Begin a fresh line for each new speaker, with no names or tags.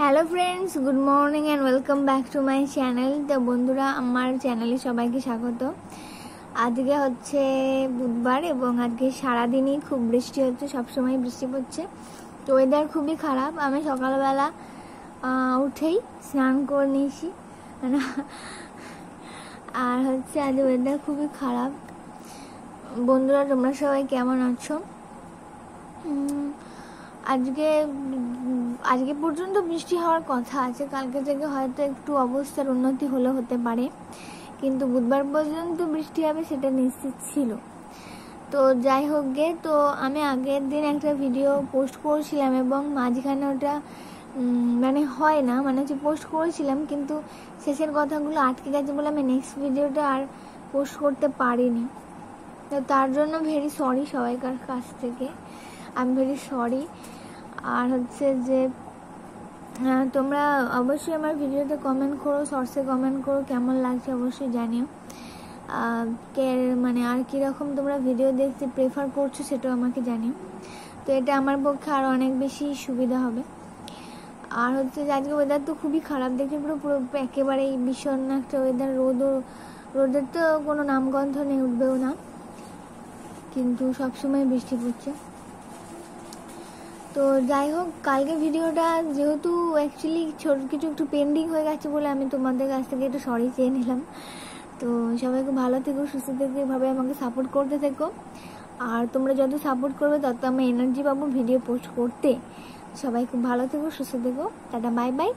Hello friends, good morning and welcome back to my channel. তো বন্ধুরা, আমার চ্যানেলে সবাইকে স্বাগত। আজকে হচ্ছে বুধবার এবং আজকে সারাদিনই খুব বৃষ্টি হচ্ছে, সবসময় বৃষ্টি পড়ছে। তো ওয়েদার খুবই খারাপ। আমি সকালবেলা উঠেই স্নান করে নিয়েছি আর হচ্ছে আজ ওয়েদার খুবই খারাপ। বন্ধুরা, তোমরা সবাই কেমন আছো? আজকে পর্যন্ত বৃষ্টি হওয়ার কথা আছে, কালকে থেকে হয়তো একটু অবস্থার উন্নতি হতে পারে, কিন্তু বুধবার পর্যন্ত বৃষ্টি হবে সেটা নিশ্চিত ছিল। তো যাই হোক গে, তো আমি আগের দিন একটা ভিডিও পোস্ট করেছিলাম এবং মাঝখানে ওটা হয় না, হচ্ছে পোস্ট করেছিলাম কিন্তু শেষের কথাগুলো আটকে গেছে বলে আমি নেক্সট ভিডিওটা আর পোস্ট করতে পারিনি। তো তার জন্য ভেরি সরি সবাইকার কাছ থেকে, আমি ভেরি সরি। আর হচ্ছে যে তোমরা অবশ্যই আমার ভিডিওতে কমেন্ট করো, শর্টসে কমেন্ট করো কেমন লাগছে অবশ্যই জানিও। আর কীরকম তোমরা ভিডিও দেখতে প্রেফার করছো সেটাও আমাকে জানিও। তো এটা আমার পক্ষে আরও অনেক বেশি সুবিধা হবে। আর হচ্ছে যে আজকে ওয়েদার তো খুবই খারাপ, দেখে পুরো একেবারেই ভীষণ একটা ওয়েদার। রোদের তো কোনো নামগন্ধ নেই, উঠবেও না, কিন্তু সবসময় বৃষ্টি পড়ছে। তো যাই হোক, কালকে ভিডিওটা যেহেতু অ্যাকচুয়ালি ছোট কিছু একটু পেন্ডিং হয়ে গেছে বলে আমি তোমাদের কাছ থেকে একটু সরি চেয়ে নিলাম। তো সবাইকে ভালো থেকো, সুস্থ থেকো, এভাবে আমাকে সাপোর্ট করতে থেকো। আর তোমরা যত সাপোর্ট করবে তত আমি এনার্জি পাবো ভিডিও পোস্ট করতে। সবাই খুব ভালো থেকো, সুস্থ থেকো, টাটা, বাই বাই।